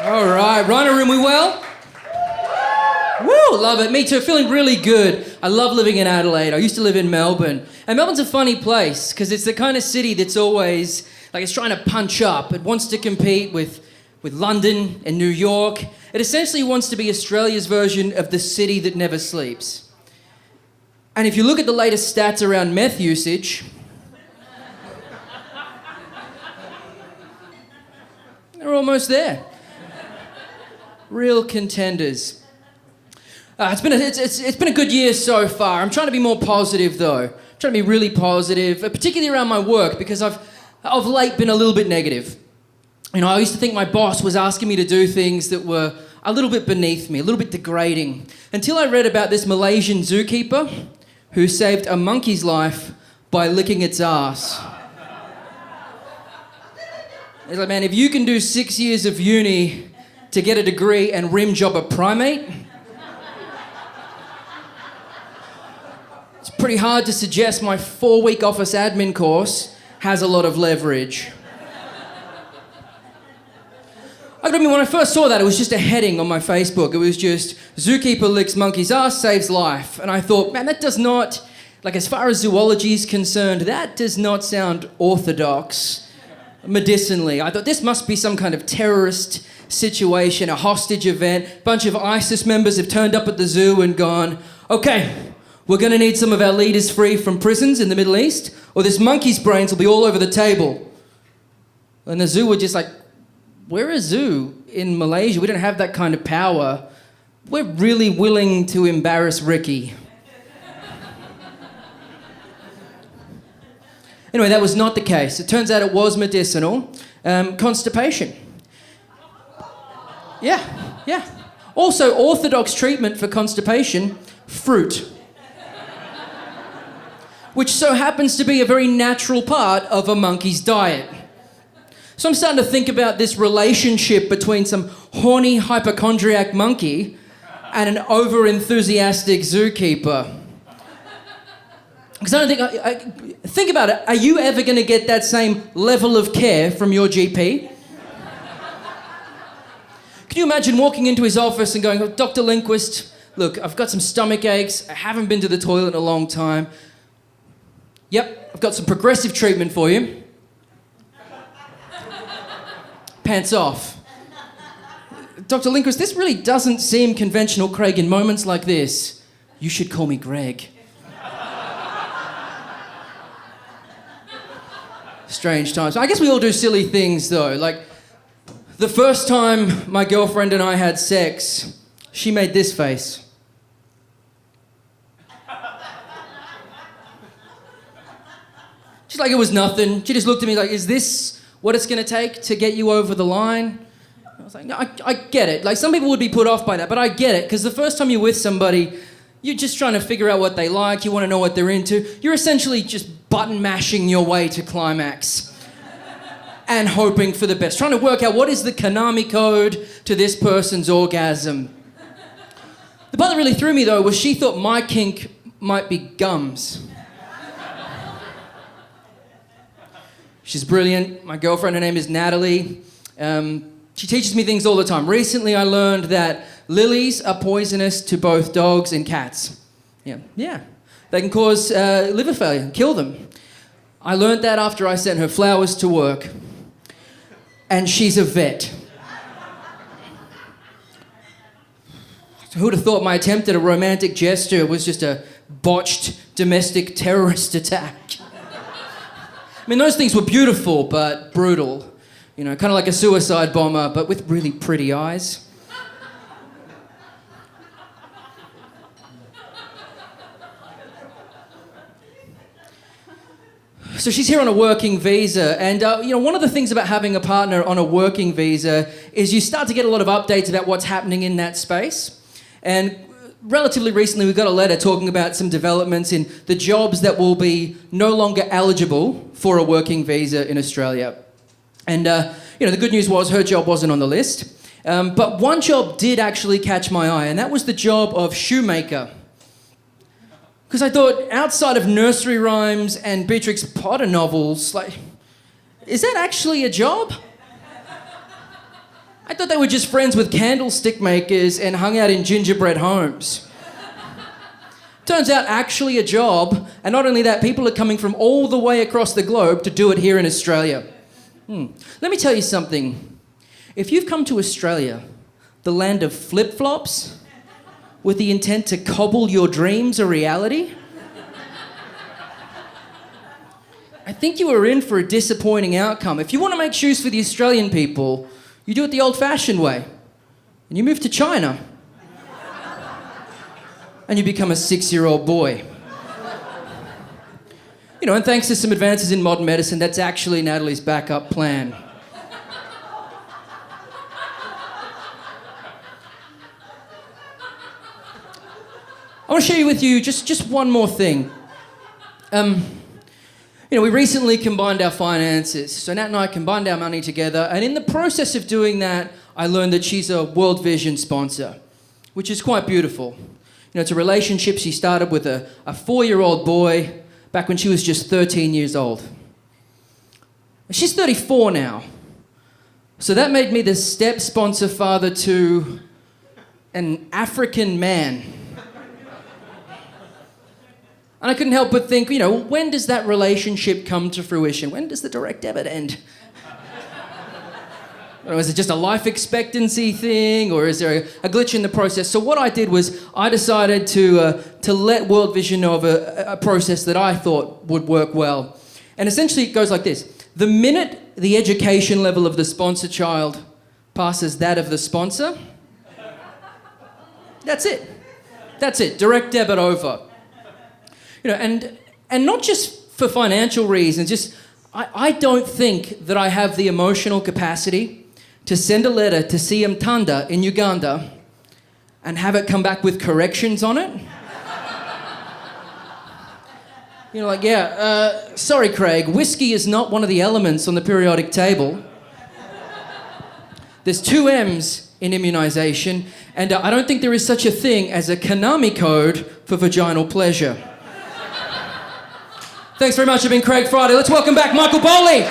All right, Rhino room, we well? Woo, love it. Me too, feeling really good. I love living in Adelaide. I used to live in Melbourne. And Melbourne's a funny place because it's the kind of city that's always, like, it's trying to punch up. It wants to compete with London and New York. It essentially wants to be Australia's version of the city that never sleeps. And if you look at the latest stats around meth usage, they're almost there. Real contenders. It's been a good year so far. I'm trying to be more positive though. I'm trying to be really positive, particularly around my work because I've of late been a little bit negative. You know, I used to think my boss was asking me to do things that were a little bit beneath me, a little bit degrading, until I read about this Malaysian zookeeper who saved a monkey's life by licking its ass. It's like, man, if you can do 6 years of uni to get a degree and rim job a primate, it's pretty hard to suggest my 4-week office admin course has a lot of leverage. I mean, when I first saw that, it was just a heading on my Facebook. It was just, zookeeper licks monkey's ass, saves life. And I thought, man, that does not, like, as far as zoology is concerned, that does not sound orthodox medicinally. I thought this must be some kind of terrorist situation, a hostage event. Bunch of ISIS members have turned up at the zoo and gone, okay, we're going to need some of our leaders free from prisons in the Middle East, or this monkey's brains will be all over the table. And the zoo were just like, we're a zoo in Malaysia. We don't have that kind of power. We're really willing to embarrass Ricky. Anyway, that was not the case. It turns out it was medicinal. Constipation. Yeah. Also, orthodox treatment for constipation, fruit. Which so happens to be a very natural part of a monkey's diet. So I'm starting to think about this relationship between some horny hypochondriac monkey and an over-enthusiastic zookeeper. Because I don't think... think about it. Are you ever going to get that same level of care from your GP? Can you imagine walking into his office and going, oh, Dr. Lindquist, look, I've got some stomach aches. I haven't been to the toilet in a long time. Yep, I've got some progressive treatment for you. Pants off. Dr. Lindquist, this really doesn't seem conventional, Craig. In moments like this, you should call me Greg. Strange times. I guess we all do silly things, though. Like, the first time my girlfriend and I had sex, she made this face. She's like, it was nothing. She just looked at me like, is this what it's going to take to get you over the line? I was like, no, I get it. Like, some people would be put off by that, but I get it, because the first time you're with somebody, you're just trying to figure out what they like, you want to know what they're into. You're essentially just button mashing your way to climax and hoping for the best, trying to work out what is the Konami Code to this person's orgasm. The part that really threw me, though, was she thought my kink might be gums. She's brilliant. My girlfriend, her name is Natalie. She teaches me things all the time. Recently, I learned that lilies are poisonous to both dogs and cats. Yeah. They can cause liver failure, kill them. I learned that after I sent her flowers to work. And she's a vet. Who would have thought my attempt at a romantic gesture was just a botched domestic terrorist attack? I mean, those things were beautiful, but brutal. You know, kind of like a suicide bomber, but with really pretty eyes. So she's here on a working visa, and one of the things about having a partner on a working visa is you start to get a lot of updates about what's happening in that space. And relatively recently, we got a letter talking about some developments in the jobs that will be no longer eligible for a working visa in Australia. And, the good news was her job wasn't on the list. But one job did actually catch my eye, and that was the job of shoemaker. Because I thought, outside of nursery rhymes and Beatrix Potter novels, like, is that actually a job? I thought they were just friends with candlestick makers and hung out in gingerbread homes. Turns out actually a job, and not only that, people are coming from all the way across the globe to do it here in Australia. Let me tell you something. If you've come to Australia, the land of flip-flops, with the intent to cobble your dreams a reality, I think you are in for a disappointing outcome. If you want to make shoes for the Australian people, you do it the old-fashioned way, and you move to China, and you become a 6-year-old boy. You know, and thanks to some advances in modern medicine, that's actually Natalie's backup plan. I want to share with you just one more thing. You know, we recently combined our finances. So Nat and I combined our money together, and in the process of doing that, I learned that she's a World Vision sponsor, which is quite beautiful. You know, it's a relationship she started with a 4-year-old boy back when she was just 13 years old. She's 34 now. So that made me the step sponsor father to an African man. And I couldn't help but think, you know, when does that relationship come to fruition? When does the direct debit end? Or is it just a life expectancy thing, or is there a glitch in the process? So what I did was I decided to let World Vision know of a process that I thought would work well. And essentially it goes like this. The minute the education level of the sponsor child passes that of the sponsor, that's it. That's it. Direct debit over. You know, and not just for financial reasons, just I don't think that I have the emotional capacity to send a letter to CM Tanda in Uganda and have it come back with corrections on it. You know, like, sorry, Craig, whiskey is not one of the elements on the periodic table. There's 2 M's in immunisation, and I don't think there is such a thing as a Konami Code for vaginal pleasure. Thanks very much. I've been Craig Fridey. Let's welcome back Michael Bowley.